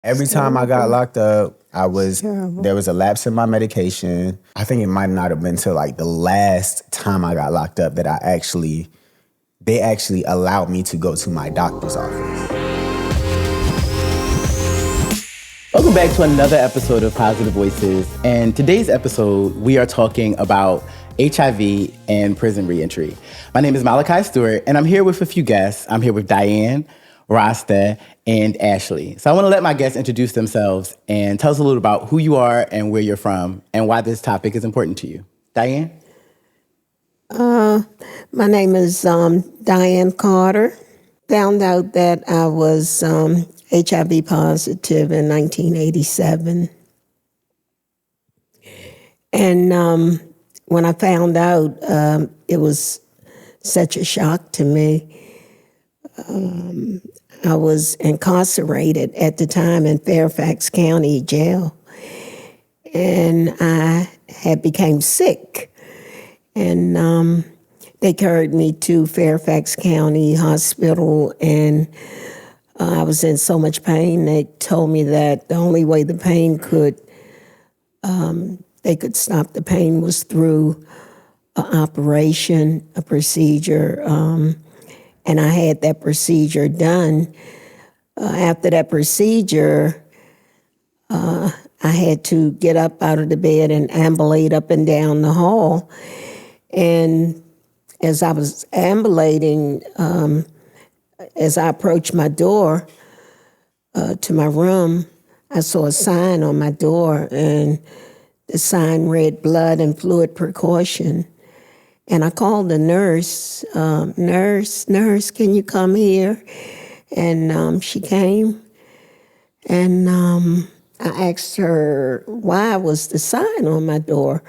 Every time I got locked up, there was a lapse in my medication. I think it might not have been till like the last time I got locked up that they actually allowed me to go to my doctor's office. Welcome back to another episode of Positive Voices. And today's episode, we are talking about HIV and prison reentry. My name is Malachi Stewart, and I'm here with a few guests. I'm here with Diane, Rasta, and Ashley. So I want to let my guests introduce themselves and tell us a little about who you are and where you're from and why this topic is important to you. Diane? My name is Diane Carter. Found out that I was HIV positive in 1987. And when I found out, it was such a shock to me. I was incarcerated at the time in Fairfax County Jail, and I had became sick. And they carried me to Fairfax County Hospital, and I was in so much pain. They told me that the only way the pain they could stop the pain was through an operation, a procedure. And I had that procedure done. After that procedure, I had to get up out of the bed and ambulate up and down the hall. And as I was ambulating, as I approached my door to my room, I saw a sign on my door, and the sign read blood and fluid precaution. And I called the nurse, nurse, can you come here? And she came, and I asked her why was the sign on my door.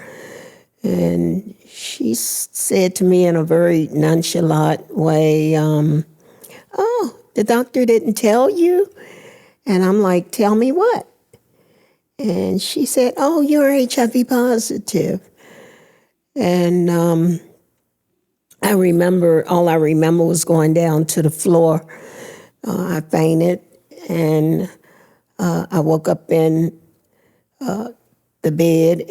And she said to me in a very nonchalant way, oh, the doctor didn't tell you? And I'm like, tell me what? And she said, oh, you're HIV positive. And all I remember was going down to the floor. I fainted, and I woke up in the bed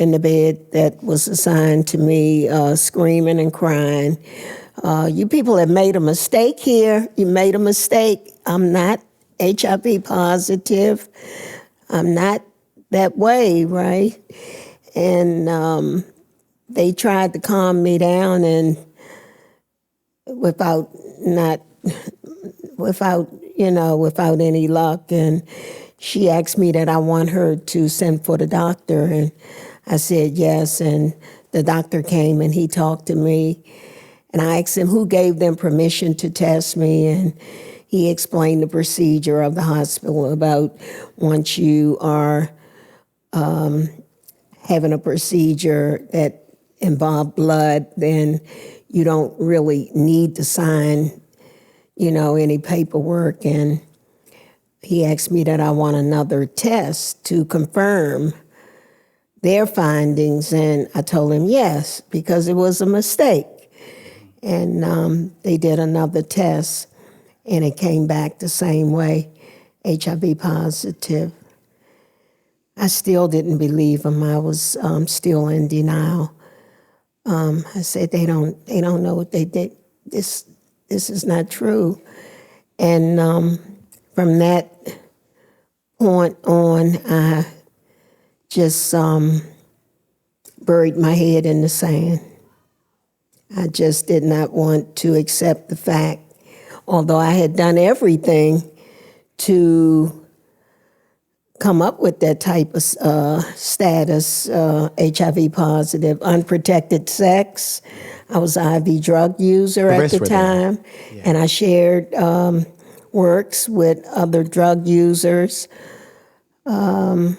that was assigned to me, screaming and crying. You people have made a mistake here. You made a mistake. I'm not HIV positive. I'm not that way, right? And they tried to calm me down, and without any luck. And she asked me that I want her to send for the doctor, and I said yes. And the doctor came and he talked to me, and I asked him who gave them permission to test me, and he explained the procedure of the hospital about once you are having a procedure that involved blood, then you don't really need to sign, any paperwork. And he asked me that I want another test to confirm their findings, and I told him yes, because it was a mistake. And they did another test, and it came back the same way, HIV positive. I still didn't believe them. I was still in denial. I said, they don't know what they did. This is not true. And from that point on, I just buried my head in the sand. I just did not want to accept the fact, although I had done everything to come up with that type of status, HIV positive, unprotected sex. I was an IV drug user at the time, and I shared works with other drug users. But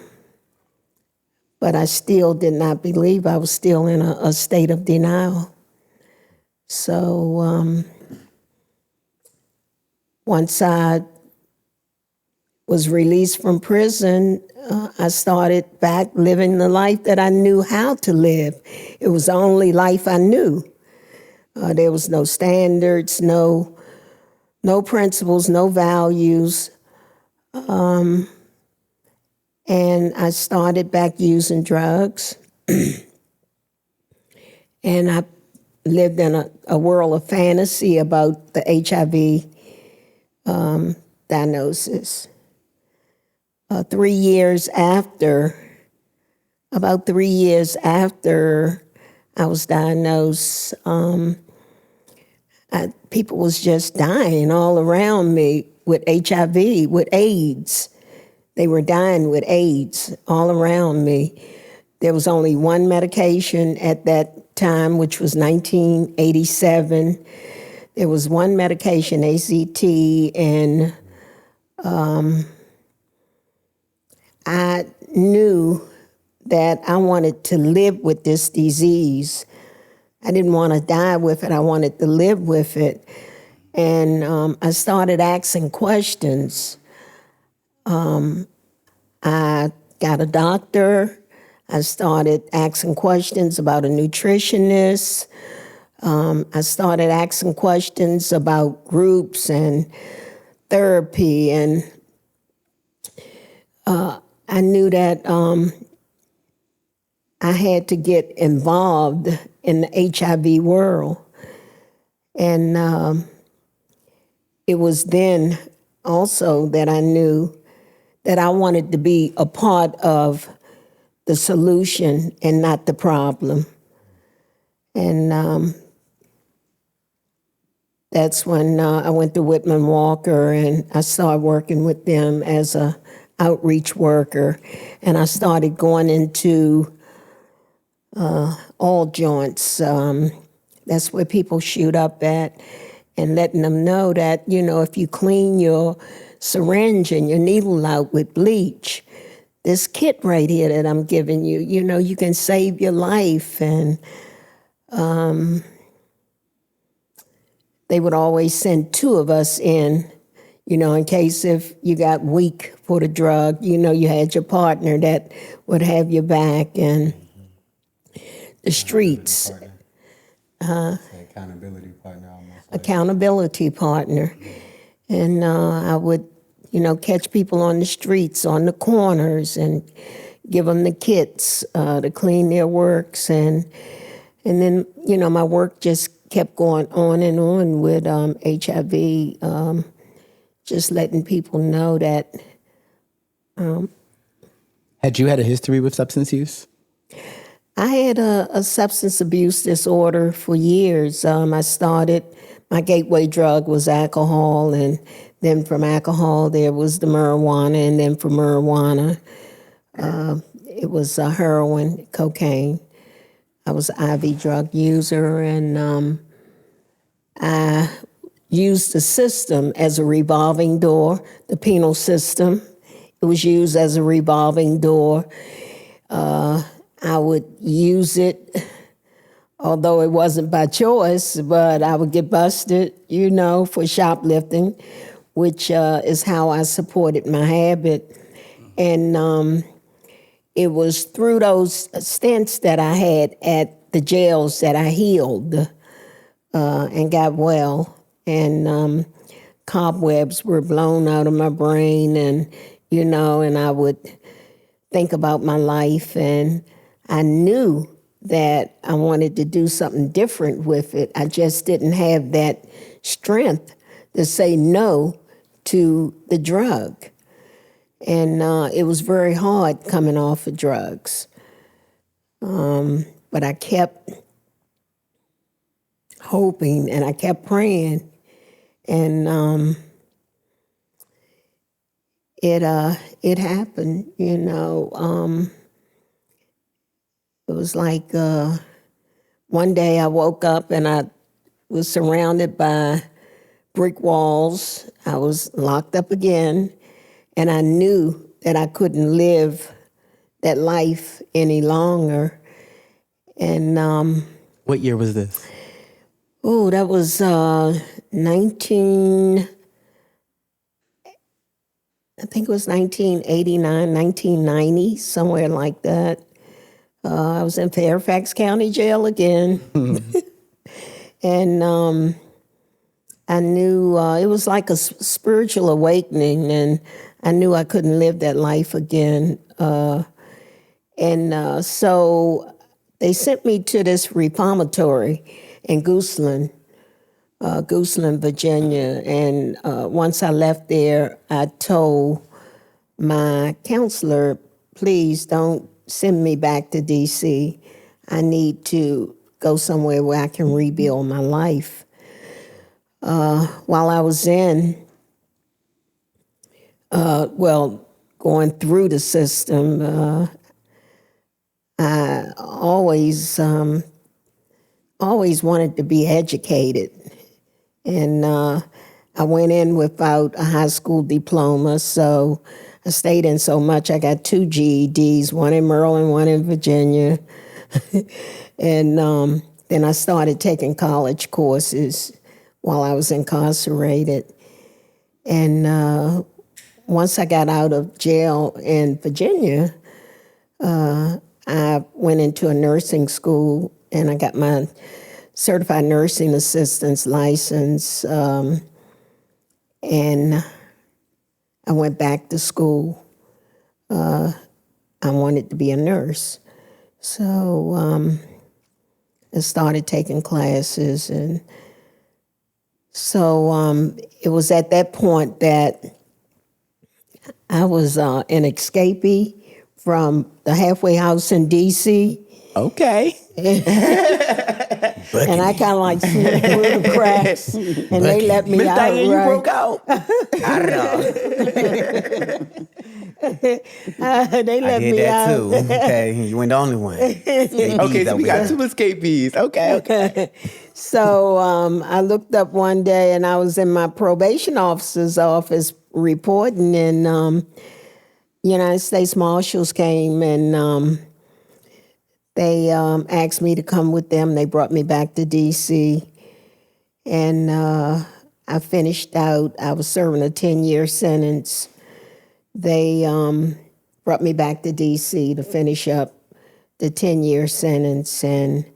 I still did not believe. I was still in a state of denial. So once I was released from prison, I started back living the life that I knew how to live. It was the only life I knew. There was no standards, no principles, no values. And I started back using drugs. And I lived in a world of fantasy about the HIV diagnosis. 3 years after, about 3 years after I was diagnosed, people was just dying all around me with HIV, with AIDS. They were dying with AIDS all around me. There was only one medication at that time, which was 1987. There was one medication, ACT, and I knew that I wanted to live with this disease. I didn't want to die with it. I wanted to live with it. And I started asking questions. I got a doctor. I started asking questions about a nutritionist. I started asking questions about groups and therapy. And I knew that I had to get involved in the HIV world. And it was then also that I knew that I wanted to be a part of the solution and not the problem. And that's when I went to Whitman Walker and I started working with them as a outreach worker. And I started going into all joints. That's where people shoot up at, and letting them know that, if you clean your syringe and your needle out with bleach, this kit right here that I'm giving you, you can save your life. And they would always send two of us in, in case if you got weak for the drug, you had your partner that would have your back. And the streets. Accountability partner almost. Accountability partner. And I would, catch people on the streets, on the corners, and give them the kits to clean their works. And then, my work just kept going on and on with HIV, just letting people know that. Had you had a history with substance use? I had a substance abuse disorder for years. My gateway drug was alcohol, and then from alcohol there was the marijuana, and then from marijuana it was heroin, cocaine. I was an IV drug user, and I used the system as a revolving door, the penal system. It was used as a revolving door. I would use it, although it wasn't by choice, but I would get busted, for shoplifting, which is how I supported my habit. And it was through those stints that I had at the jails that I healed and got well. And cobwebs were blown out of my brain, and, and I would think about my life, and I knew that I wanted to do something different with it. I just didn't have that strength to say no to the drug. And it was very hard coming off of drugs. But I kept hoping and I kept praying. And it happened, It was like one day I woke up and I was surrounded by brick walls. I was locked up again, and I knew that I couldn't live that life any longer. And what year was this? Oh, that was 1989, 1990, somewhere like that. I was in Fairfax County Jail again. And I knew it was like a spiritual awakening, and I knew I couldn't live that life again. So they sent me to this reformatory in Gooseland, Virginia. And once I left there, I told my counselor, please don't send me back to D.C. I need to go somewhere where I can rebuild my life. While I was going through the system, I always wanted to be educated. And I went in without a high school diploma, so I stayed in so much. I got 2 GEDs, one in Maryland, one in Virginia. And then I started taking college courses while I was incarcerated. And once I got out of jail in Virginia, I went into a nursing school and I got my certified nursing assistant's license. And I went back to school. I wanted to be a nurse. So I started taking classes. And so it was at that point that I was an escapee from the halfway house in D.C. Okay. And I kind of like slipped through the cracks, and they let me Miss out. Diane, Right? you broke out. I don't know. They let I did me that out. too. Okay, you weren't the only one. Okay, so we got 2 escapees. Okay. So I looked up one day, and I was in my probation officer's office reporting, and United States Marshals came, and they asked me to come with them. They brought me back to D.C., and I finished out. I was serving a 10-year sentence. They brought me back to D.C. to finish up the 10-year sentence, and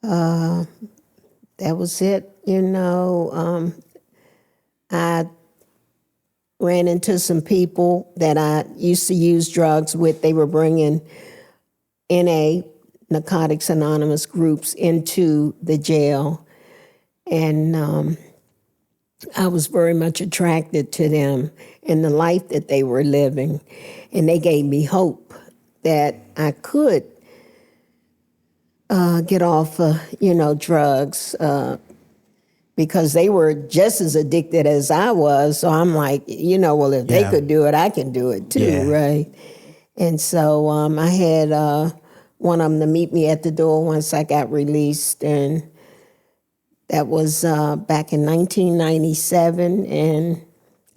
that was it. I ran into some people that I used to use drugs with. They were bringing NA, Narcotics Anonymous groups, into the jail. And I was very much attracted to them and the life that they were living. And they gave me hope that I could get off drugs, because they were just as addicted as I was. So I'm like, well, if they could do it, I can do it too, right? And so I had one of them to meet me at the door once I got released, and that was back in 1997, and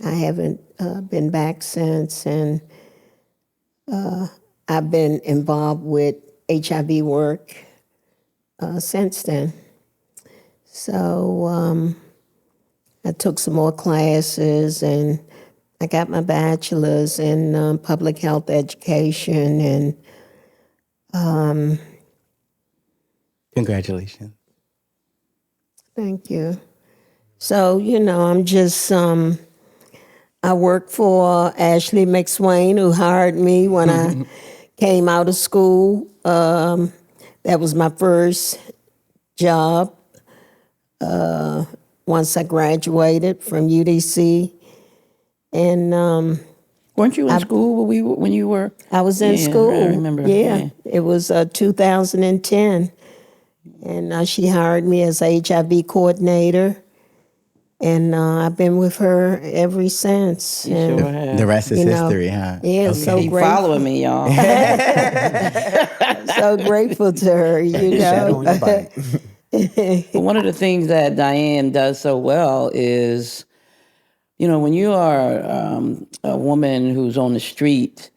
I haven't been back since. And I've been involved with HIV work since then. So I took some more classes, and I got my bachelor's in public health education, and Congratulations. thank you. So, I'm just, I worked for Ashley McSwain, who hired me when I came out of school. That was my first job once I graduated from UDC. And weren't you in school when you were? I was in school. I remember. Yeah. It was 2010. And she hired me as HIV coordinator. And I've been with her ever since. You and, sure have. The rest is history, huh? Yeah, Okay. so Keep grateful. following me, y'all. So grateful to her, Shadow on your bike. But one of the things that Diane does so well is, when you are a woman who's on the street,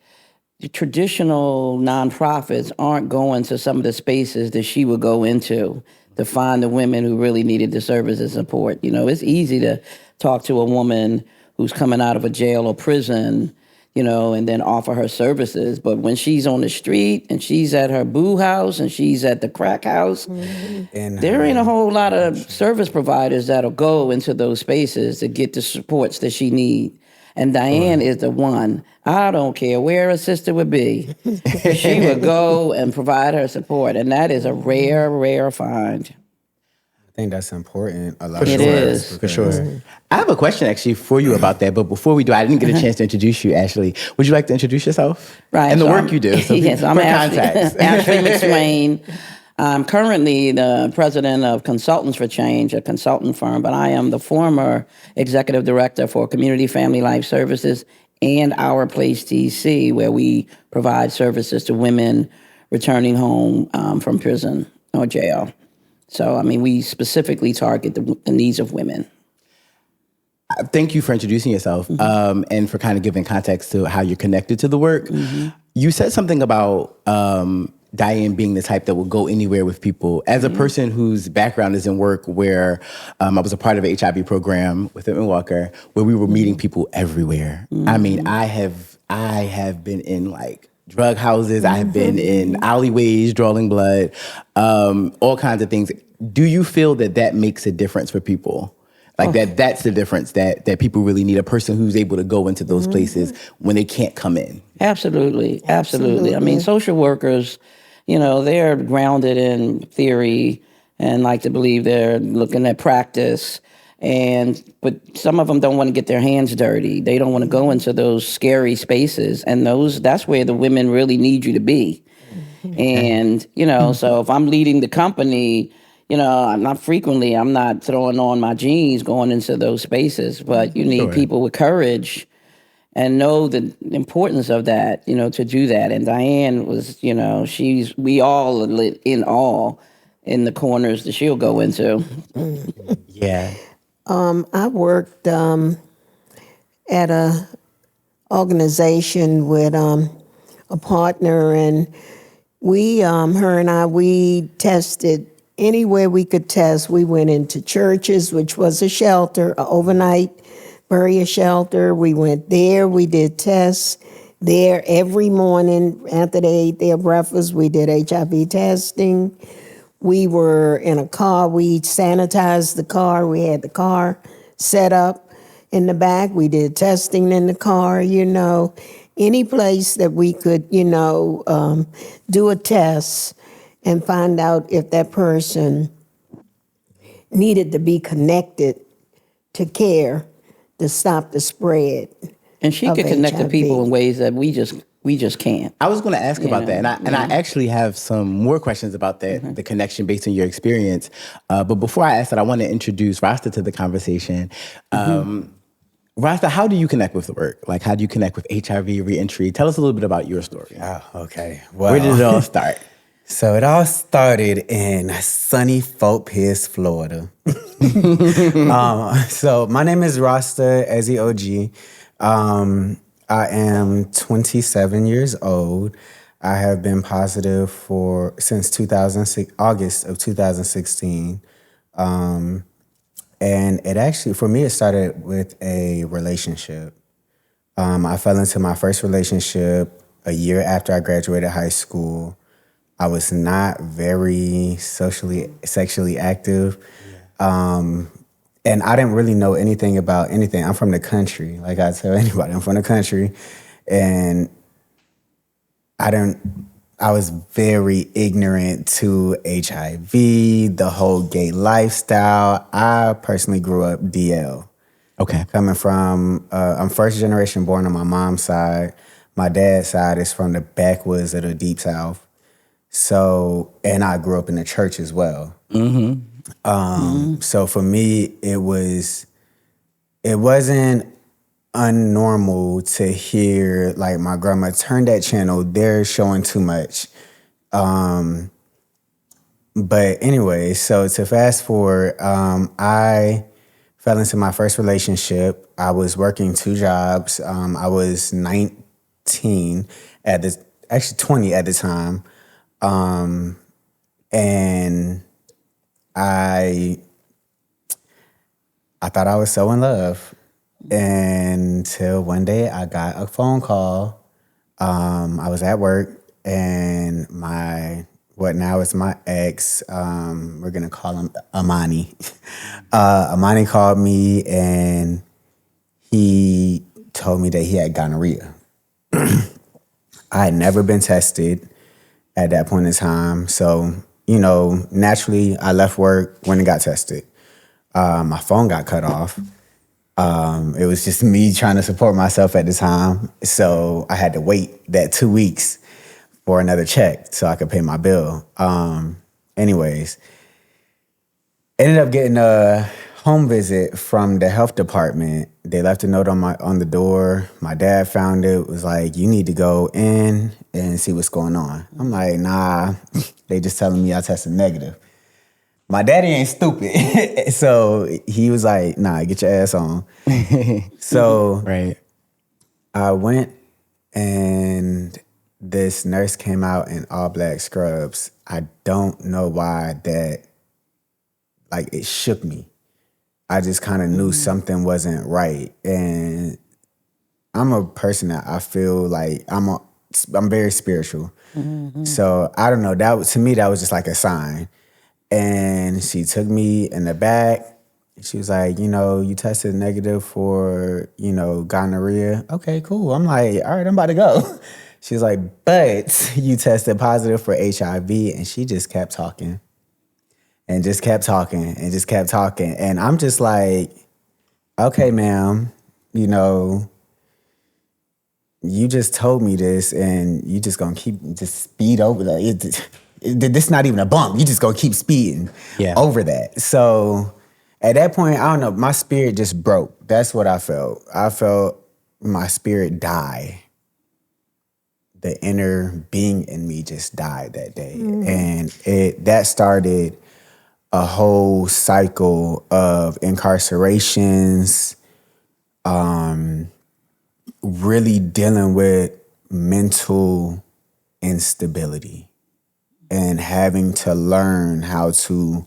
the traditional nonprofits aren't going to some of the spaces that she would go into to find the women who really needed the service and support. It's easy to talk to a woman who's coming out of a jail or prison and then offer her services. But when she's on the street and she's at her boo house and she's at the crack house, there ain't a whole lot of service providers that'll go into those spaces to get the supports that she needs. And Diane is the one. I don't care where a sister would be. She would go and provide her support. And that is a rare, rare find. I think that's important. A lot It is. For sure. I have a question actually for you about that, but before we do, I didn't get a chance to introduce you, Ashley. Would you like to introduce yourself? Right. And the so work you do. So yes, I'm for Ashley, context. Ashley McSwain. I'm currently the president of Consultants for Change, a consultant firm, but I am the former executive director for Community Family Life Services and Our Place DC, where we provide services to women returning home from prison or jail. So, we specifically target the needs of women. Thank you for introducing yourself and for kind of giving context to how you're connected to the work. You said something about Diane being the type that will go anywhere with people. As a person whose background is in work where I was a part of an HIV program with Whitman Walker, where we were meeting people everywhere. I have been in like drug houses. I have been in alleyways, drawing blood, all kinds of things. Do you feel that makes a difference for people? Like that's the difference that people really need, a person who's able to go into those places when they can't come in. Absolutely. Social workers, they're grounded in theory and like to believe they're looking at practice. But some of them don't want to get their hands dirty. They don't want to go into those scary spaces. And that's where the women really need you to be. And, so if I'm leading the company, I'm not throwing on my jeans going into those spaces, but you need people with courage and know the importance of that, to do that. And Diane was, we all lit in awe in the corners that she'll go into. Yeah. I worked at a organization with a partner, and her and I, we tested anywhere we could test. We went into churches, which was a shelter, an overnight burial shelter. We went there. We did tests there every morning after they ate their breakfast. We did HIV testing. We were in a car. We sanitized the car. We had the car set up in the back. We did testing in the car, any place that we could, do a test and find out if that person needed to be connected to care to stop the spread. And she could connect to people in ways that we just can't. I was going to ask about that, and I actually have some more questions about that, the connection based on your experience. But before I ask that, I want to introduce Rasta to the conversation. Rasta, how do you connect with the work? Like, how do you connect with HIV reentry? Tell us a little bit about your story. Oh, okay. Well, where did it all start? So it all started in sunny Fort Pierce, Florida. So my name is Rasta, Ezzy OG. I am 27 years old. I have been positive since 2006, August of 2016. And it actually, for me, it started with a relationship. I fell into my first relationship a year after I graduated high school. I was not very sexually active. And I didn't really know anything about anything. I'm from the country. Like I tell anybody, I'm from the country. And I was very ignorant to HIV, the whole gay lifestyle. I personally grew up DL. Okay. Coming from, I'm first generation born on my mom's side. My dad's side is from the backwoods of the Deep South. So, and I grew up in the church as well. So for me, it wasn't unnormal to hear like my grandma, turn that channel, they're showing too much. But anyway, so to fast forward, I fell into my first relationship. I was working 2 jobs. I was 19 actually 20 at the time. And I thought I was so in love. Until one day I got a phone call. I was at work and what now is my ex, we're gonna call him Amani. Amani called me and he told me that he had gonorrhea. I had never been tested at that point in time. So, naturally I left work, went and got tested. My phone got cut off. It was just me trying to support myself at the time. So I had to wait that 2 weeks for another check so I could pay my bill. Anyways, ended up getting a home visit from the health department. They left a note on the door. My dad found it, was like, you need to go in and see what's going on. I'm like, nah, they just telling me I tested negative. My daddy ain't stupid. So he was like, nah, get your ass on. So right. I went and this nurse came out in all black scrubs. I don't know why that, it shook me. I just kind of knew something wasn't right. And I'm a person that I feel like I'm very spiritual. Mm-hmm. So I don't know, to me, that was just like a sign. And she took me in the back. She was like, you tested negative for, gonorrhea. Okay, cool. I'm like, all right, I'm about to go. She was like, but you tested positive for HIV. And she just kept talking and just kept talking and just kept talking. And I'm just like, okay, ma'am, you just told me this and you just gonna keep just speed over that. This not even a bump. You just gonna keep speeding over that. So at that point, I don't know, my spirit just broke. That's what I felt. I felt my spirit die. The inner being in me just died that day. And that started a whole cycle of incarcerations, really dealing with mental instability. And having to learn how to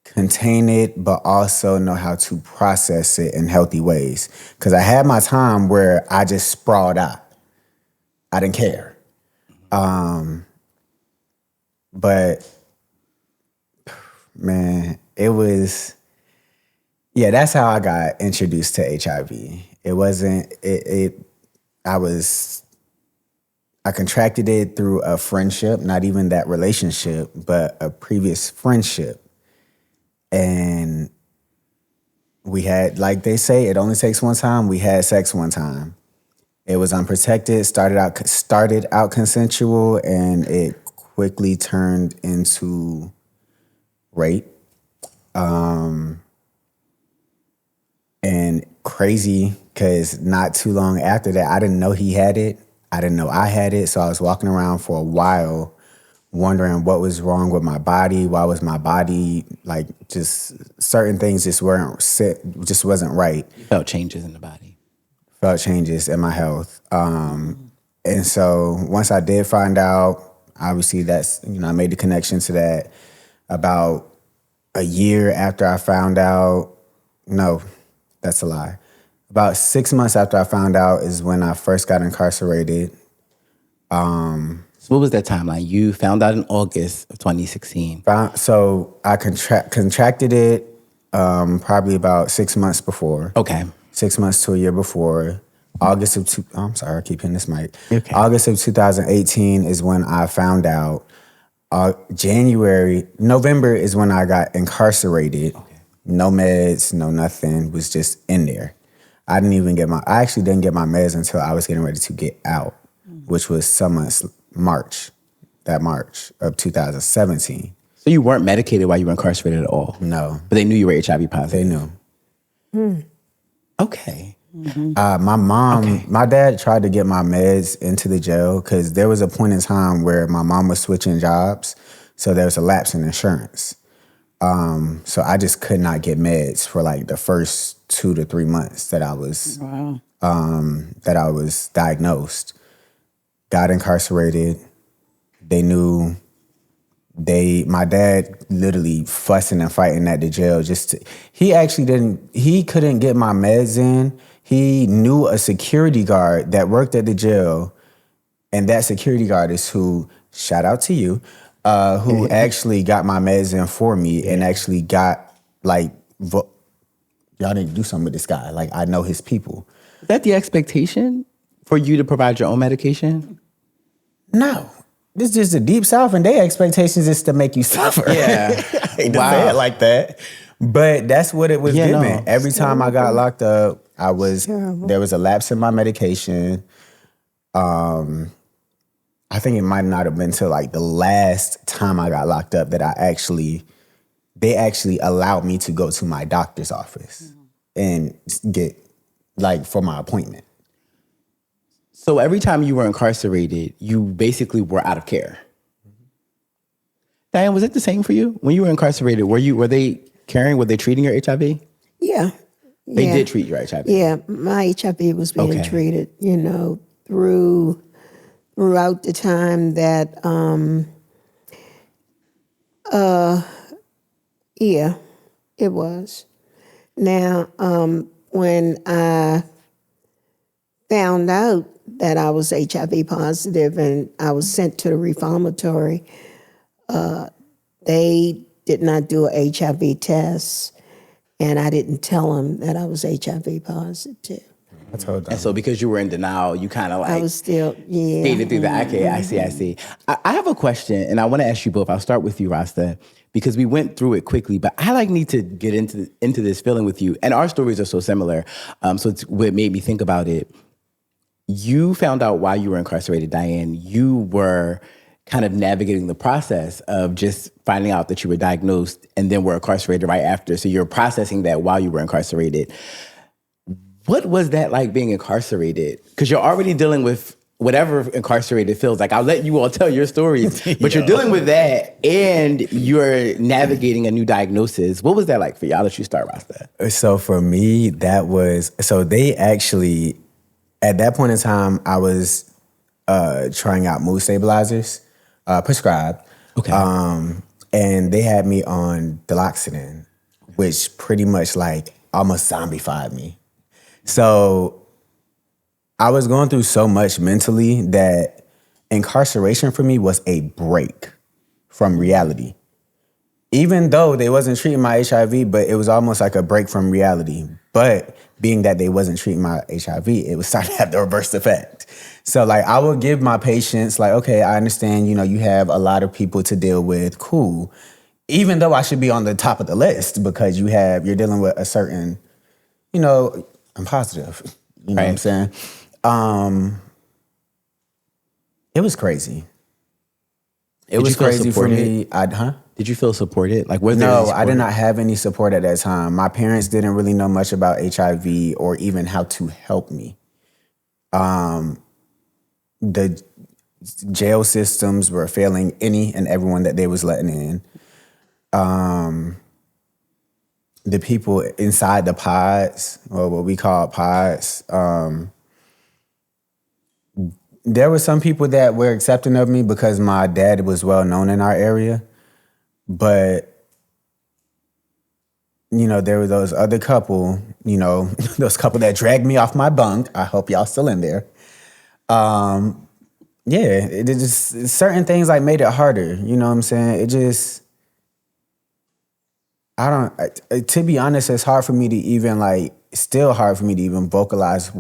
contain it, but also know how to process it in healthy ways. Because I had my time where I just sprawled out. I didn't care. But, man, it was, that's how I got introduced to HIV. It wasn't, I contracted it through a friendship, not even that relationship, but a previous friendship. And we had, like they say, it only takes one time. We had sex one time. It was unprotected, started out consensual, and it quickly turned into rape. And crazy, because not too long after that, I didn't know he had it. I didn't know I had it, so I was walking around for a while wondering what was wrong with my body. Why was my body, just certain things just wasn't right. You felt changes in the body. Felt changes in my health. And so once I did find out, obviously I made the connection to that. About a year after I found out, no, that's a lie. About 6 months after I found out is when I first got incarcerated. So what was that timeline? You found out in August of 2016. So I contracted it probably about 6 months before. Okay. 6 months to a year before. I'm sorry, I keep hitting this mic. Okay. August of 2018 is when I found out. November is when I got incarcerated. Okay. No meds, no nothing, was just in there. I actually didn't get my meds until I was getting ready to get out, which was March of 2017. So you weren't medicated while you were incarcerated at all? No. But they knew you were HIV positive? They knew. Okay. Mm-hmm. My dad tried to get my meds into the jail because there was a point in time where my mom was switching jobs, so there was a lapse in insurance. So I just could not get meds for the first 2 to 3 months that I was diagnosed. Got incarcerated. They knew my dad literally fussing and fighting at the jail he couldn't get my meds in. He knew a security guard that worked at the jail, and that security guard is who, shout out to you, who actually got my meds in for me and actually got y'all didn't do something with this guy. Like, I know his people. Is that the expectation for you to provide your own medication? No. This is just the Deep South, and their expectations is to make you suffer. Yeah. I hate to say it like that. But that's what it was given. No. Every time I got locked up, there was a lapse in my medication. I think it might not have been till like the last time I got locked up that they actually allowed me to go to my doctor's office and get for my appointment. So every time you were incarcerated, you basically were out of care. Diane, was it the same for you? When you were incarcerated, were they treating your HIV? Yeah. They did treat your HIV? Yeah, my HIV was being treated, throughout the time that, it was. Now, when I found out that I was HIV positive and I was sent to the reformatory, they did not do a HIV test, and I didn't tell them that I was HIV positive. I told them. And so because you were in denial, you kind of I was still, skated through that. Okay, I see. I have a question, and I want to ask you both. I'll start with you, Rasta, because we went through it quickly, but I need to get into this feeling with you. And our stories are so similar, so it's what made me think about it. You found out while you were incarcerated, Diane, you were kind of navigating the process of just finding out that you were diagnosed and then were incarcerated right after. So you're processing that while you were incarcerated. What was that like being incarcerated? Because you're already dealing with whatever incarcerated feels like. I'll let you all tell your stories, but you're dealing with that and you're navigating a new diagnosis. What was that like for you? I'll let you start, Rasta. So for me, they actually, at that point in time, I was trying out mood stabilizers, prescribed. Okay. And they had me on Diloxetine, which pretty much almost zombified me. So I was going through so much mentally that incarceration for me was a break from reality. Even though they wasn't treating my HIV, but it was almost like a break from reality. But being that they wasn't treating my HIV, it was starting to have the reverse effect. So I would give my patients okay, I understand, you have a lot of people to deal with, cool. Even though I should be on the top of the list because you're dealing with a certain, I'm positive. You know what I'm saying? It was crazy. It was crazy for me. Did you feel supported? No, I did not have any support at that time. My parents didn't really know much about HIV or even how to help me. The jail systems were failing any and everyone that they was letting in. The people inside the pods, or what we call pods, there were some people that were accepting of me because my dad was well known in our area. But, there were those other couple, those couple that dragged me off my bunk. I hope y'all still in there. It just, certain things made it harder. You know what I'm saying? It just, to be honest, it's hard for me to even still hard for me to even vocalize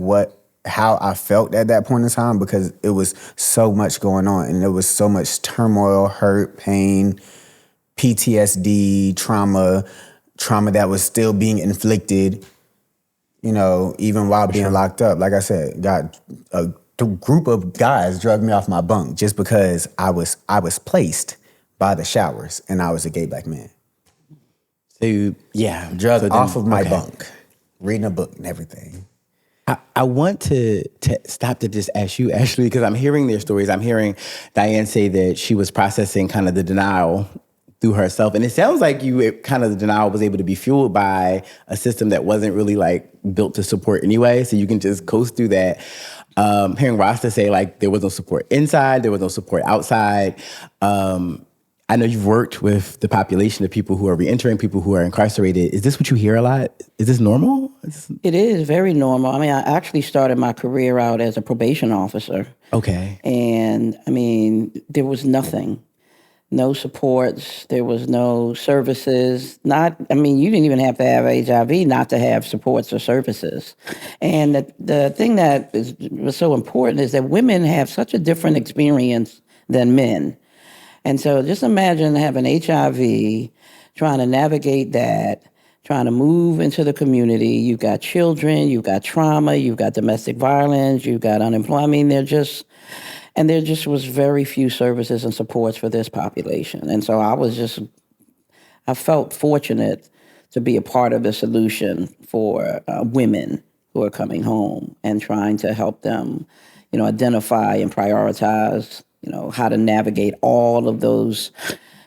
how I felt at that point in time because it was so much going on and there was so much turmoil, hurt, pain, PTSD, trauma that was still being inflicted, even while being locked up. Like I said, got a group of guys drugged me off my bunk just because I was placed by the showers and I was a gay black man. So drugged off of my bunk, reading a book and everything. I want to stop to just ask you, Ashley, because I'm hearing their stories. I'm hearing Diane say that she was processing kind of the denial through herself. And it sounds like the denial was able to be fueled by a system that wasn't really built to support anyway. So you can just coast through that. Hearing Rasta say there was no support inside, there was no support outside. I know you've worked with the population of people who are reentering, people who are incarcerated. Is this what you hear a lot? Is this normal? It is very normal. I mean, I actually started my career out as a probation officer. Okay. And I mean, there was nothing. No supports. There was no services. You didn't even have to have HIV not to have supports or services. And the thing that was so important is that women have such a different experience than men. And so just imagine having HIV, trying to navigate that, trying to move into the community. You've got children, you've got trauma, you've got domestic violence, you've got unemployment. I mean, there just was very few services and supports for this population. And so I felt fortunate to be a part of the solution for women who are coming home and trying to help them, identify and prioritize, how to navigate all of those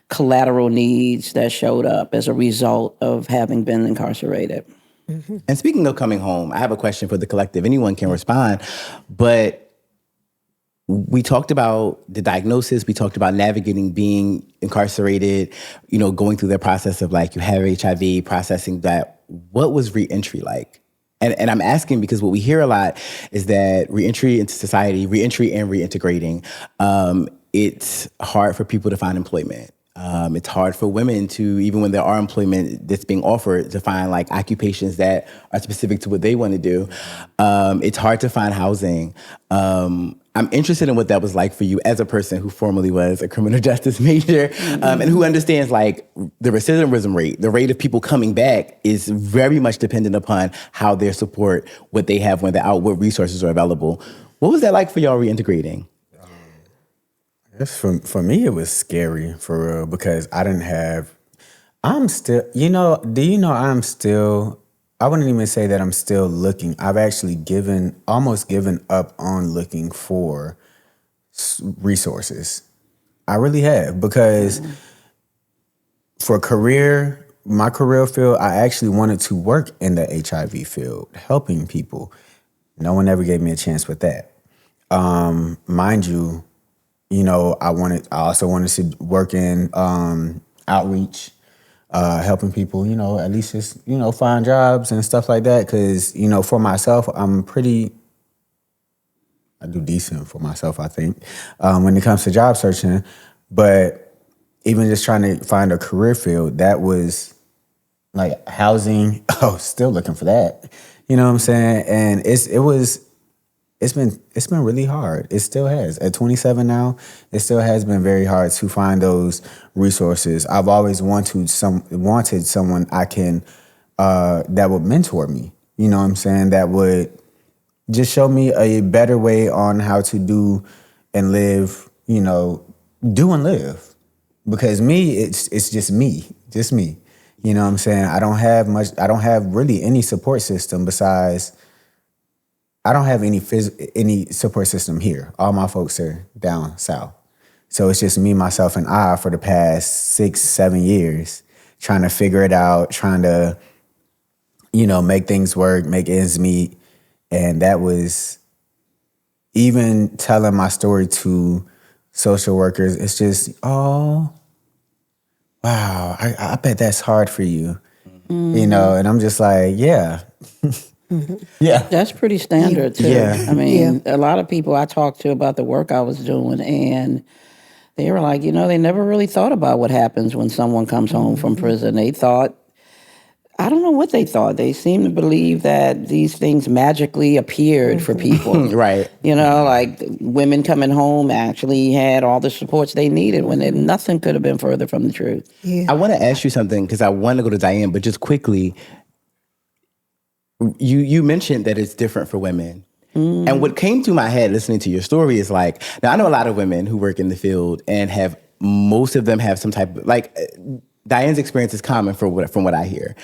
collateral needs that showed up as a result of having been incarcerated. Mm-hmm. And speaking of coming home, I have a question for the collective. Anyone can respond, but we talked about the diagnosis. We talked about navigating being incarcerated, going through the process of you have HIV, processing that. What was reentry like? And I'm asking because what we hear a lot is that reentry into society, reentry and reintegrating, it's hard for people to find employment. It's hard for women to, even when there are employment that's being offered, to find occupations that are specific to what they want to do. It's hard to find housing. I'm interested in what that was like for you as a person who formerly was a criminal justice major, and who understands the recidivism rate, the rate of people coming back is very much dependent upon how their support, what they have when they're out, what resources are available. What was that like for y'all reintegrating? For me, it was scary for real because I wouldn't even say that I'm still looking. I've actually almost given up on looking for resources. I really have because for my career field, I actually wanted to work in the HIV field, helping people. No one ever gave me a chance with that. Mind you, I also wanted to work in outreach, helping people, at least just, find jobs and stuff like that. Because, for myself, I do decent for myself, I think, when it comes to job searching. But even just trying to find a career field, that was housing. Oh, still looking for that. You know what I'm saying? And it's been really hard. It still has. At 27 now, it still has been very hard to find those resources. I've always wanted someone I can that would mentor me. You know what I'm saying? That would just show me a better way on how to do and live. Do and live. Because me, it's just me. You know what I'm saying? I don't have really any support system besides. I don't have any support system here. All my folks are down south. So it's just me, myself, and I for the past 6-7 years trying to figure it out, trying to, make things work, make ends meet. And that was even telling my story to social workers. It's just, oh, wow, I bet that's hard for you. And I'm just like, yeah. Yeah. That's pretty standard, too. Yeah. I mean, a lot of people I talked to about the work I was doing, and they were like, they never really thought about what happens when someone comes home from prison. They thought, I don't know what they thought. They seemed to believe that these things magically appeared for people. Right. Women coming home actually had all the supports they needed when nothing could have been further from the truth. Yeah. I want to ask you something because I want to go to Diane, but just quickly, you mentioned that it's different for women. And what came to my head listening to your story is now I know a lot of women who work in the field and most of them have some type of, Diane's experience is common from what I hear.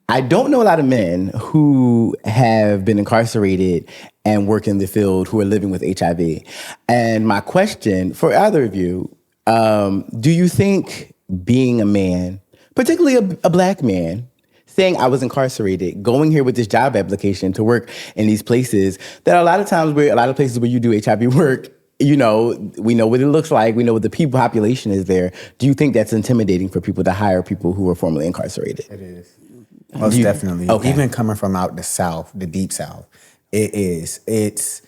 I don't know a lot of men who have been incarcerated and work in the field who are living with HIV. And my question for either of you, do you think being a man, particularly a Black man, saying I was incarcerated, going here with this job application to work in these places that a lot of places where you do HIV work, we know what it looks like. We know what the people population is there. Do you think that's intimidating for people to hire people who were formerly incarcerated? It is. Most definitely. Okay. Even coming from out the South, the deep South, it is. It's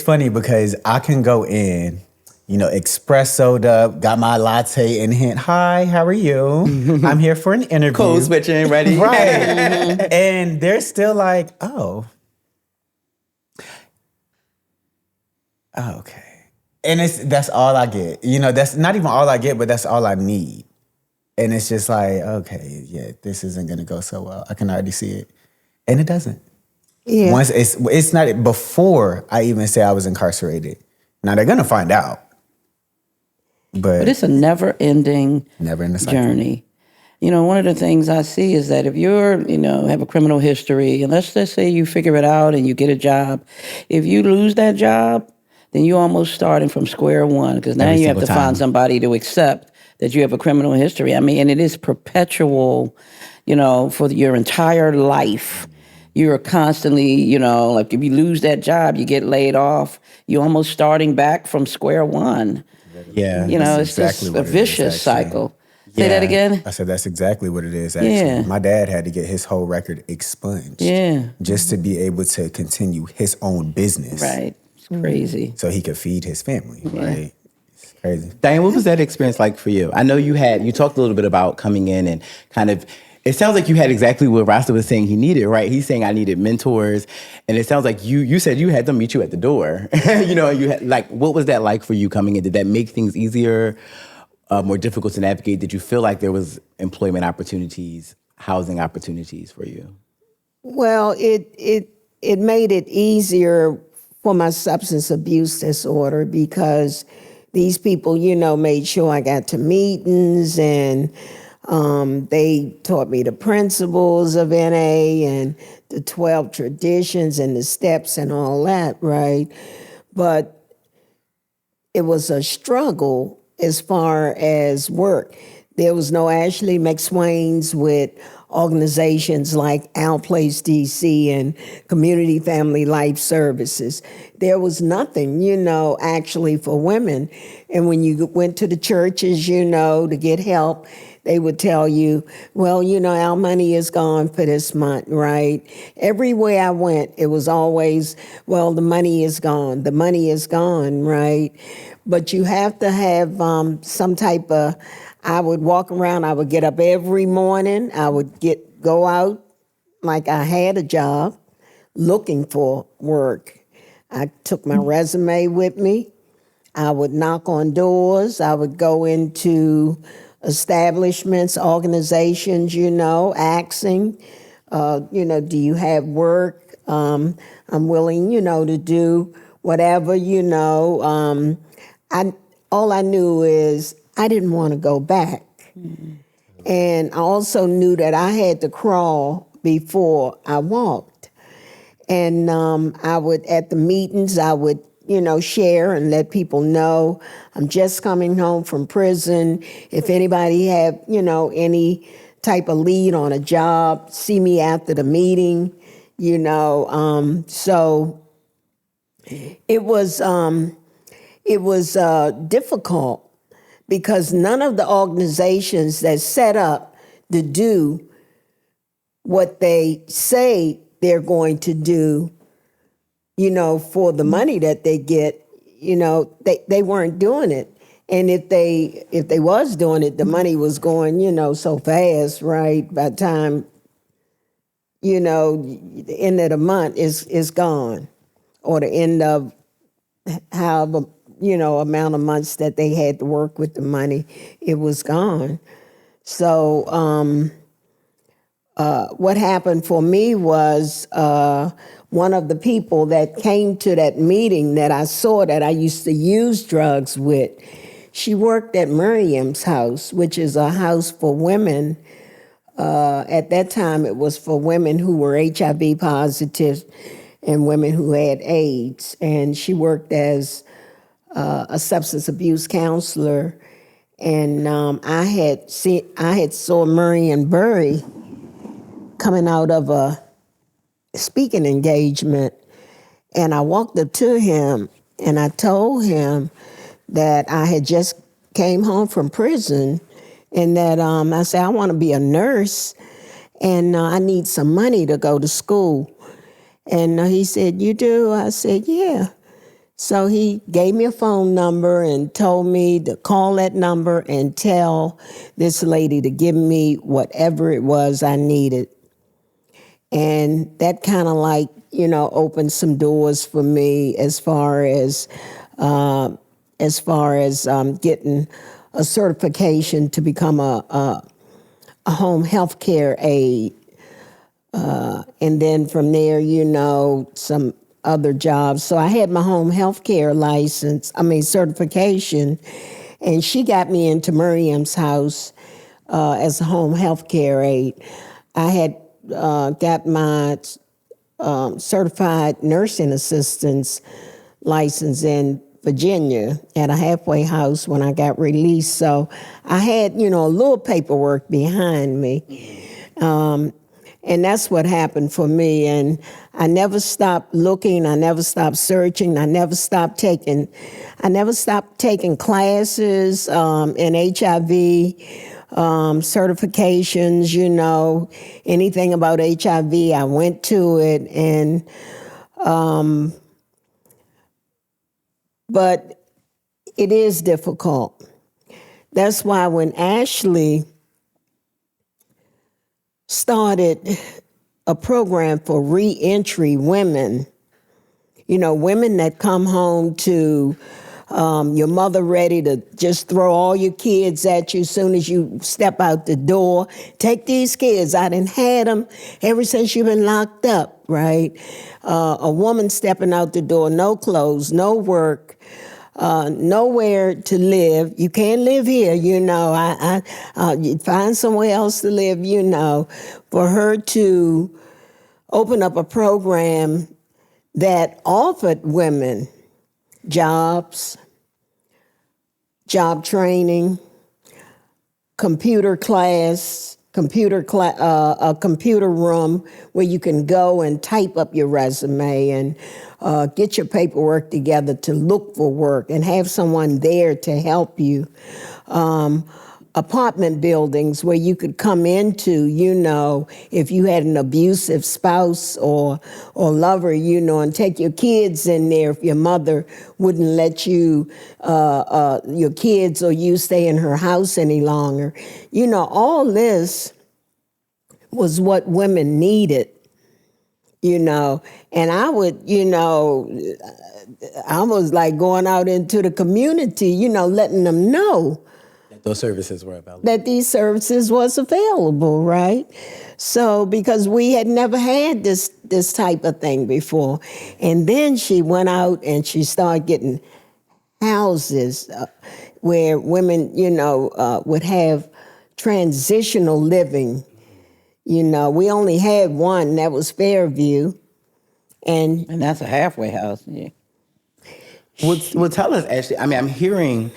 funny because I can go in, espressoed up, got my latte in hand. Hi, how are you? I'm here for an interview. Code switching, ready? Right. And they're still like, oh, okay. And that's all I get. That's not even all I get, but that's all I need. And it's just like, okay, yeah, this isn't gonna go so well. I can already see it. And it doesn't. Yeah. Once it's not before I even say I was incarcerated. Now they're gonna find out. But it's a never-ending journey. One of the things I see is that if you're, have a criminal history, and let's just say you figure it out and you get a job, if you lose that job, then you're almost starting from square one, because now you have to find somebody to accept that you have a criminal history. And it is perpetual, for your entire life. You're constantly, like if you lose that job, you get laid off, you're almost starting back from square one. Yeah. It's exactly just a vicious cycle. Say that again? I said that's exactly what it is, actually. Yeah. My dad had to get his whole record expunged. Yeah. Just to be able to continue his own business. Right. It's crazy. So he could feed his family, right? It's crazy. Diane, what was that experience like for you? I know you talked a little bit about coming in and kind of, it sounds like you had exactly what Rasta was saying he needed, right? He's saying I needed mentors. And it sounds like you said you had them meet you at the door. You had, what was that like for you coming in? Did that make things easier, more difficult to navigate? Did you feel like there was employment opportunities, housing opportunities for you? Well, it made it easier for my substance abuse disorder because these people, made sure I got to meetings, and they taught me the principles of NA and the 12 traditions and the steps and all that, right? But it was a struggle as far as work. There was no Ashley McSwains with organizations like Our Place DC and Community Family Life Services. There was nothing, actually for women. And when you went to the churches, to get help, they would tell you, well, our money is gone for this month, right? Everywhere I went, it was always, well, the money is gone. The money is gone, right? But you have to have some type of, I would walk around, I would get up every morning, I would go out like I had a job, looking for work. I took my resume with me. I would knock on doors. I would go into establishments, organizations, asking, do you have work? I'm willing, to do whatever, all I knew is I didn't want to go back. Mm-hmm. And I also knew that I had to crawl before I walked. And I would, at the meetings, I would, share and let people know I'm just coming home from prison. If anybody have, any type of lead on a job, see me after the meeting, so it was difficult because none of the organizations that set up to do what they say they're going to do, for the money that they get, they weren't doing it. And if they was doing it, the money was going, so fast, right? By the time, the end of the month is gone, or the end of however, amount of months that they had to work with the money, it was gone. So what happened for me was one of the people that came to that meeting that I saw that I used to use drugs with, she worked at Miriam's house, which is a house for women. At that time, it was for women who were HIV positive and women who had AIDS. And she worked as a substance abuse counselor. And I had saw Miriam Burry coming out of a speaking engagement, and I walked up to him and I told him that I had just came home from prison, and that I said, I want to be a nurse, and I need some money to go to school. And he said, you do? I said, yeah. So he gave me a phone number and told me to call that number and tell this lady to give me whatever it was I needed. And that kind of like, opened some doors for me as far as getting a certification to become a home health care aide. And then from there, some other jobs. So I had my home health care certification, and she got me into Miriam's house as a home health care aide. I had got my certified nursing assistance license in Virginia at a halfway house when I got released. So I had, a little paperwork behind me. And that's what happened for me. And I never stopped looking. I never stopped searching. I never stopped taking classes in HIV, certifications, anything about HIV. I went to it. And, but it is difficult. That's why when Ashley started a program for reentry women, women that come home to your mother ready to just throw all your kids at you as soon as you step out the door. Take these kids. I done had them ever since you've been locked up, right? A woman stepping out the door, no clothes, no work, nowhere to live. You can't live here, you find somewhere else to live, for her to open up a program that offered women jobs, job training, computer class, a computer room where you can go and type up your resume and get your paperwork together to look for work and have someone there to help you. Apartment buildings where you could come into, if you had an abusive spouse or lover, and take your kids in there if your mother wouldn't let you, your kids or you stay in her house any longer. All this was what women needed, and I would, I was like going out into the community, letting them know those services were available. That these services was available, right? So, because we had never had this type of thing before. And then she went out and she started getting houses where women, would have transitional living. We only had one, that was Fairview. And that's a halfway house, yeah. Well, tell us, Ashley, I'm hearing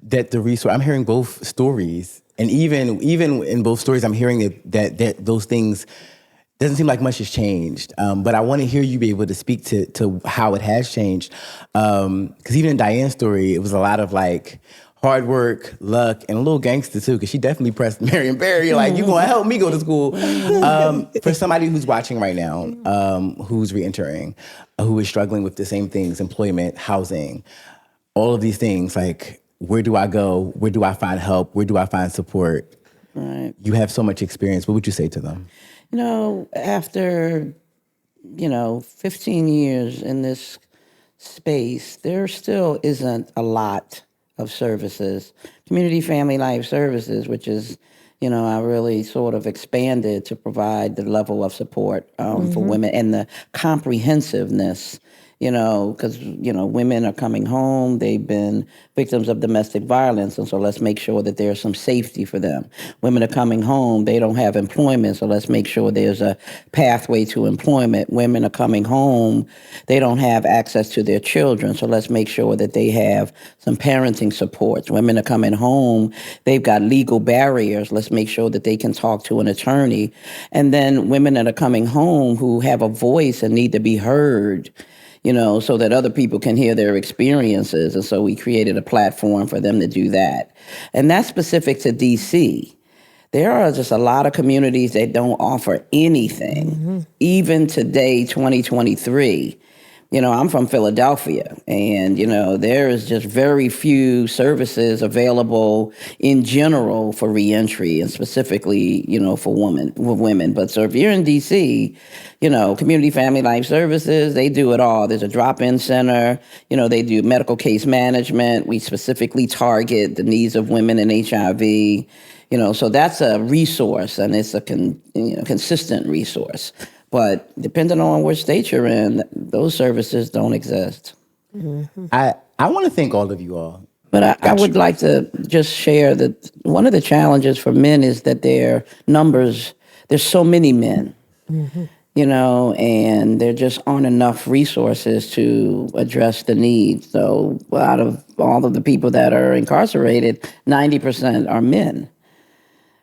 that I'm hearing both stories, and even in both stories, I'm hearing that those things doesn't seem like much has changed. But I want to hear you be able to speak to how it has changed, because even in Diane's story, it was a lot of like hard work, luck, and a little gangster too, because she definitely pressed Marion Barry, like, you gonna help me go to school. For somebody who's watching right now, who's reentering, who is struggling with the same things, employment, housing, all of these things, like, where do I go? Where do I find help? Where do I find support? Right. You have so much experience. What would you say to them? After, 15 years in this space, there still isn't a lot of services. Community Family Life Services, which is, I really sort of expanded to provide the level of support for women and the comprehensiveness, because, women are coming home. They've been victims of domestic violence, and so let's make sure that there's some safety for them. Women are coming home. They don't have employment, so let's make sure there's a pathway to employment. Women are coming home. They don't have access to their children, so let's make sure that they have some parenting supports. Women are coming home. They've got legal barriers. Let's make sure that they can talk to an attorney. And then women that are coming home who have a voice and need to be heard, so that other people can hear their experiences. And so we created a platform for them to do that. And that's specific to DC. There are just a lot of communities that don't offer anything, even today, 2023. I'm from Philadelphia, and, there is just very few services available in general for reentry, and specifically, for women. But so if you're in DC, Community Family Life Services, they do it all. There's a drop-in center, they do medical case management. We specifically target the needs of women in HIV. So that's a resource, and it's a consistent resource. But depending on which state you're in, those services don't exist. I want to thank all of you all. But I would like to just share that one of the challenges for men is that their numbers, there's so many men, and there just aren't enough resources to address the needs. So out of all of the people that are incarcerated, 90% are men.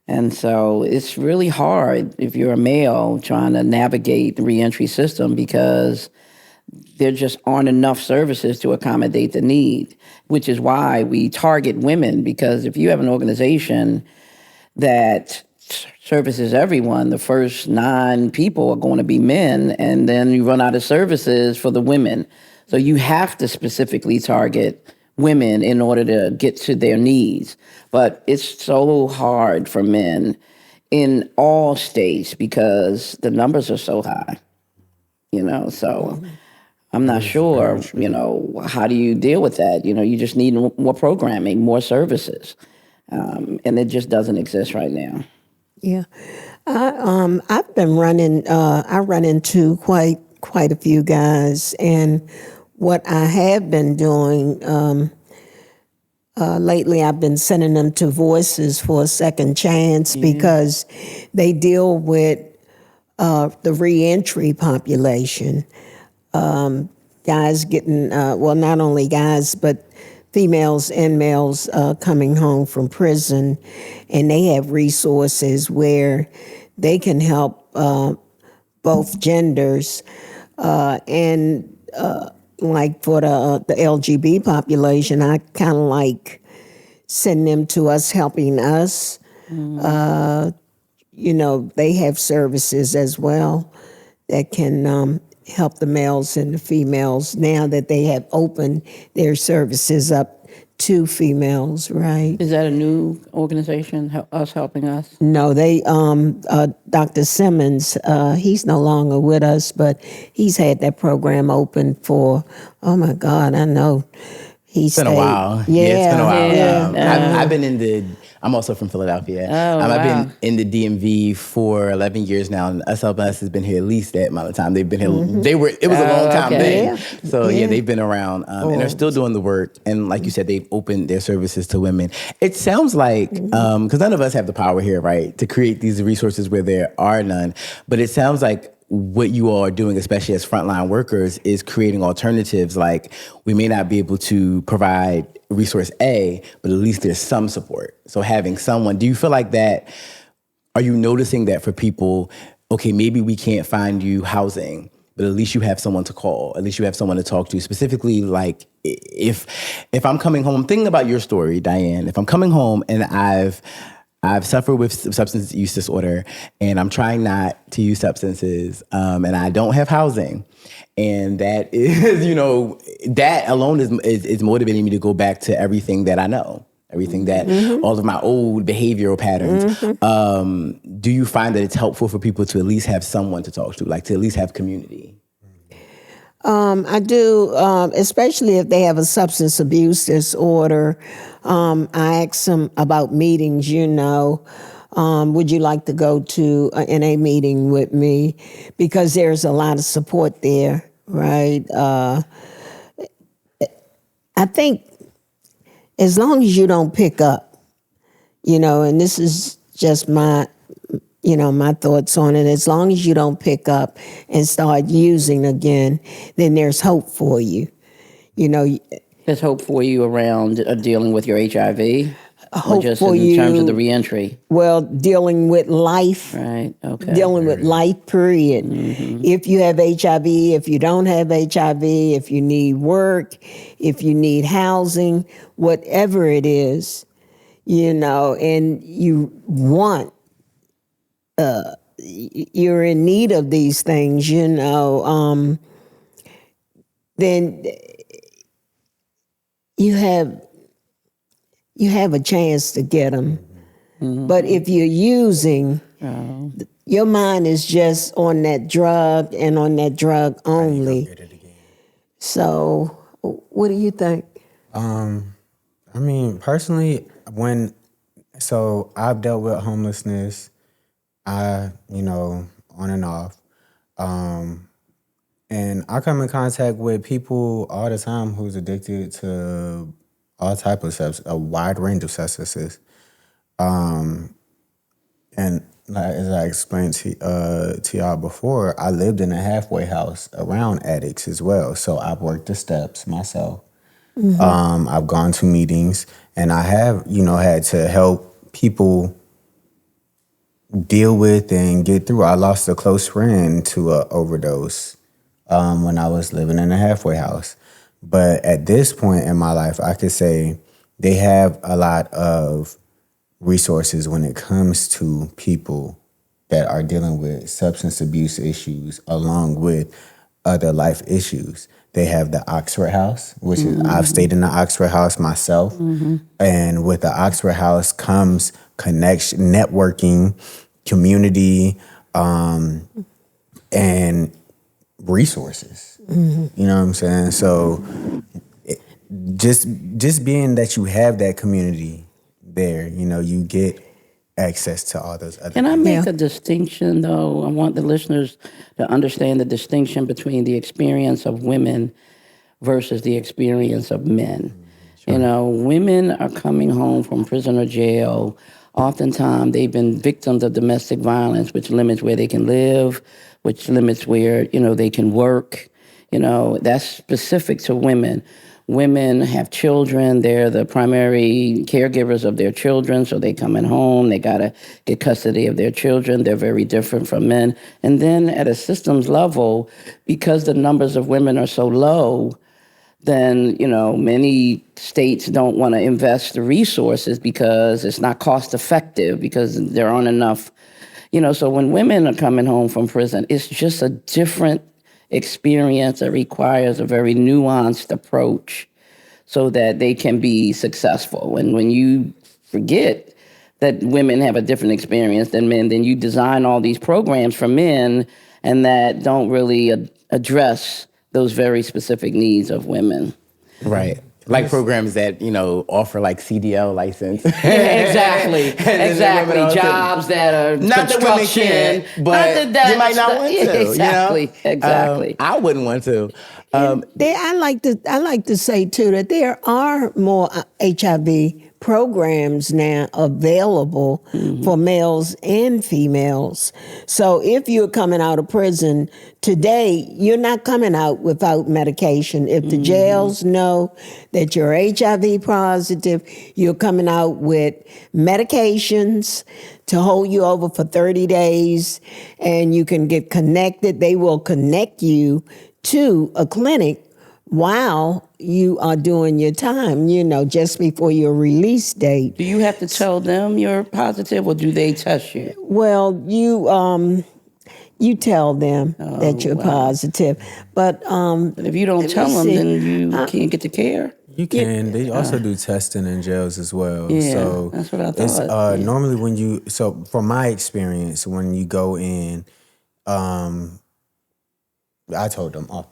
And so it's really hard if you're a male trying to navigate the reentry system because there just aren't enough services to accommodate the need, which is why we target women, because if you have an organization that services everyone, the first 9 people are going to be men, and then you run out of services for the women. So you have to specifically target women in order to get to their needs. But it's so hard for men in all states because the numbers are so high, so I'm not sure, how do you deal with that? You just need more programming, more services. And it just doesn't exist right now. Yeah. I've been running, I run into quite a few guys, and what I have been doing, lately I've been sending them to Voices for a second chance because they deal with the reentry population. Guys getting, not only guys, but females and males coming home from prison, and they have resources where they can help both genders, and like for the LGB population, I kind of like send them to us, helping us. They have services as well that can help the males and the females now that they have opened their services up to females, right? Is that a new organization, Us Helping Us? No, they, Dr. Simmons, he's no longer with us, but he's had that program open for, oh my God, I know. It's been a while. Yeah, it's been a while. Yeah. I've been I'm also from Philadelphia. Oh, I've been in the DMV for 11 years now, and SLS has been here at least that amount of time. They've been here. It was a long time thing. Yeah. So they've been around, and they're still doing the work. And like you said, they've opened their services to women. It sounds like, because none of us have the power here, right, to create these resources where there are none. But it sounds like what you all are doing, especially as frontline workers, is creating alternatives. Like, we may not be able to provide resource A, but at least there's some support. So having someone, do you feel like that, are you noticing that for people, okay, maybe we can't find you housing, but at least you have someone to call, at least you have someone to talk to? Specifically, like, if I'm coming home, I'm thinking about your story, Diane. If I'm coming home and I've suffered with substance use disorder, and I'm trying not to use substances, and I don't have housing, and that is, that alone is motivating me to go back to everything that I know, everything that, all of my old behavioral patterns. Do you find that it's helpful for people to at least have someone to talk to, like to at least have community? I do, especially if they have a substance abuse disorder. I ask them about meetings, would you like to go to an NA meeting with me? Because there's a lot of support there, right? I think as long as you don't pick up, and this is just my thoughts on it, as long as you don't pick up and start using again, then there's hope for you. There's hope for you around dealing with your HIV? Or hope just for in you. terms of the reentry? Well, dealing with life. Right, okay. Dealing with life, period. If you have HIV, if you don't have HIV, if you need work, if you need housing, whatever it is, and you want, you're in need of these things, then you have a chance to get them. But if you're using, your mind is just on that drug and on that drug only. So, what do you think? I mean, personally, I've dealt with homelessness, on and off. And I come in contact with people all the time who's addicted to all type of substances, a wide range of substances. And as I explained to y'all before, I lived in a halfway house around addicts as well. So I've worked the steps myself. I've gone to meetings, and I have, had to help people deal with and get through. I lost a close friend to an overdose when I was living in a halfway house. But at this point in my life, I could say they have a lot of resources when it comes to people that are dealing with substance abuse issues along with other life issues. They have the Oxford House, which is, I've stayed in the Oxford House myself. And with the Oxford House comes connection, networking, community, and resources. You know what I'm saying? So just being that you have that community there, you get access to all those other Can I things. make a distinction, though? I want the listeners to understand the distinction between the experience of women versus the experience of men. Women are coming home from prison or jail. Oftentimes, they've been victims of domestic violence, which limits where they can live, which limits where, they can work. That's specific to women. Women have children. They're the primary caregivers of their children, so they coming home. They got to get custody of their children. They're very different from men. And then at a systems level, because the numbers of women are so low, then, many states don't want to invest the resources because it's not cost effective, because there aren't enough, so when women are coming home from prison, it's just a different experience that requires a very nuanced approach so that they can be successful. And when you forget that women have a different experience than men, then you design all these programs for men and that don't really address those very specific needs of women. Right. Like programs that, offer like CDL license. Exactly. Jobs that are not construction. That women can, but you might not want to. Exactly. I wouldn't want to. I like to say too that there are more HIV programs now available for males and females. So if you're coming out of prison today, you're not coming out without medication. If the jails know that you're HIV positive, you're coming out with medications to hold you over for 30 days, and you can get connected. They will connect you to a clinic while you are doing your time, just before your release date. Do you have to tell them you're positive, or do they test you? Well, you tell them that you're positive. But if you don't tell them, then you can't get the care. You can. They also do testing in jails as well. Yeah, so that's what I thought. It's normally from my experience, when you go in, I told them off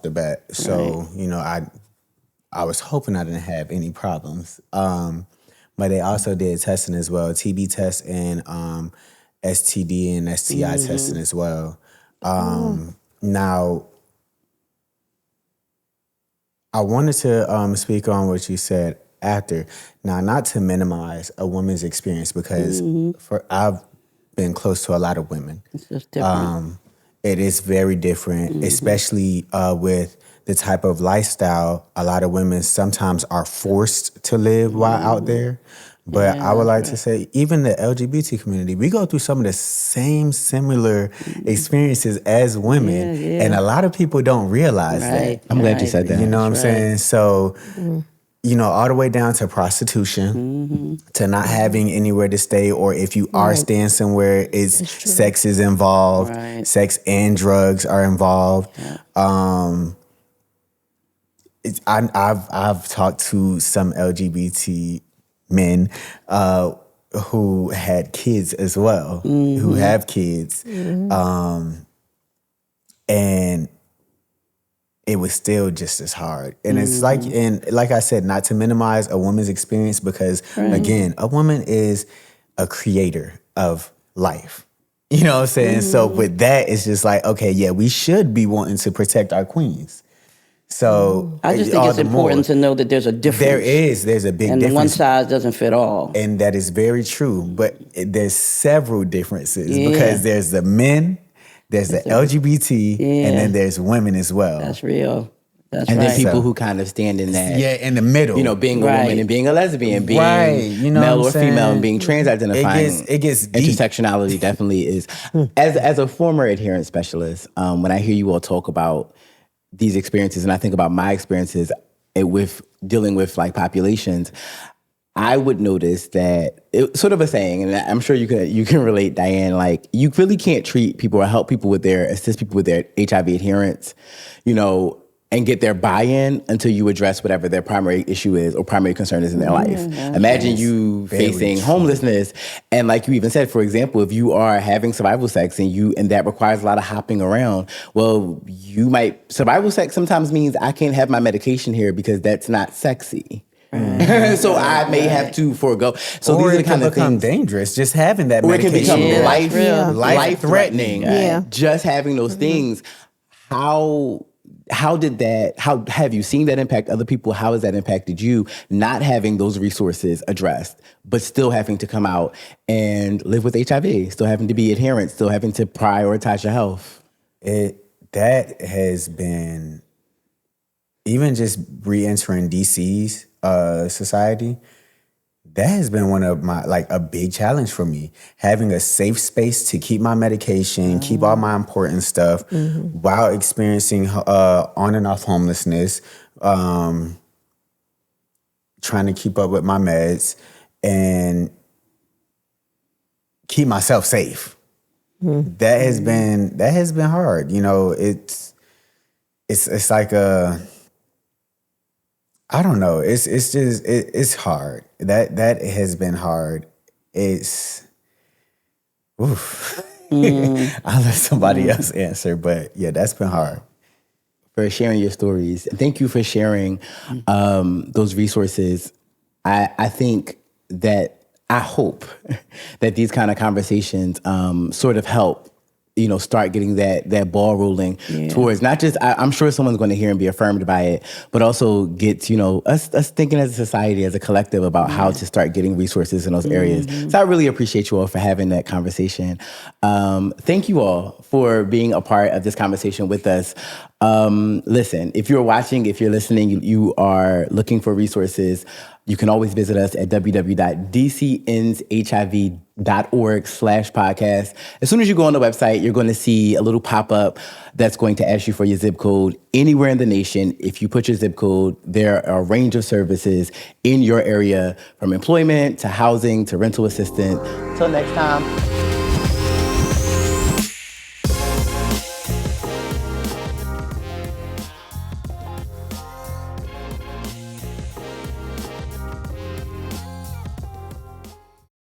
the bat. So, I was hoping I didn't have any problems. But they also did testing as well, TB test and STD and STI testing as well. Now, I wanted to speak on what you said after. Now, not to minimize a woman's experience, because I've been close to a lot of women. It's just different. It is very different, especially with the type of lifestyle a lot of women sometimes are forced to live while out there. But I would like to say, even the LGBT community, we go through some of the same similar experiences as women. And a lot of people don't realize that. I'm glad you said that. You know what I'm saying? So, you know, all the way down to prostitution, to not having anywhere to stay, or if you are staying somewhere, sex is involved. Sex and drugs are involved. I've talked to some LGBT men who had kids as well, who have kids, and it was still just as hard. And it's like I said, not to minimize a woman's experience, because again, a woman is a creator of life. You know what I'm saying? So with that, it's just like, okay, yeah, we should be wanting to protect our queens. So I just think it's important to know that there's a difference. There's a big difference. And one size doesn't fit all. And that is very true. But there's several differences, because there's the men, there's the LGBT, and then there's women as well. That's real. That's and right. then people who kind of stand in that. Yeah, in the middle. You know, being a woman and being a lesbian, being you know male or female, and being trans-identifying. It gets deep. Intersectionality definitely is. As a former adherence specialist, when I hear you all talk about these experiences, and I think about my experiences with dealing with like populations, I would notice that it's sort of a saying, and I'm sure you can relate, Diane, like you really can't treat people or assist people with their HIV adherence, you know, and get their buy-in until you address whatever their primary issue is or primary concern is in their life. Imagine you facing homelessness, and like you even said, for example, if you are having survival sex and that requires a lot of hopping around, well, survival sex sometimes means I can't have my medication here because that's not sexy. So I may have to forego. So or these are the it kind can of become things, dangerous just having that or it medication. can become life threatening. Just having those things. How have you seen that impact other people? How has that impacted you, not having those resources addressed, but still having to come out and live with HIV, still having to be adherent, still having to prioritize your health? That has been, even just re-entering DC's society, that has been one of my, like, a big challenge for me. Having a safe space to keep my medication, keep all my important stuff, while experiencing on and off homelessness, trying to keep up with my meds and keep myself safe. That has been hard. You know, it's like I don't know. It's hard. That has been hard. It's I'll let somebody else answer, but yeah, that's been hard. For sharing your stories. Thank you for sharing those resources. I think that I hope that these kind of conversations sort of help, you know, start getting that ball rolling towards not just, I'm sure someone's going to hear and be affirmed by it, but also gets, you know, us thinking as a society, as a collective about how to start getting resources in those areas. So I really appreciate you all for having that conversation. Thank you all for being a part of this conversation with us. Listen, if you're watching, if you're listening, you are looking for resources, you can always visit us at www.dcendshiv.org/podcast. As soon as you go on the website, you're going to see a little pop-up that's going to ask you for your zip code anywhere in the nation. If you put your zip code, there are a range of services in your area, from employment to housing to rental assistance. Till next time.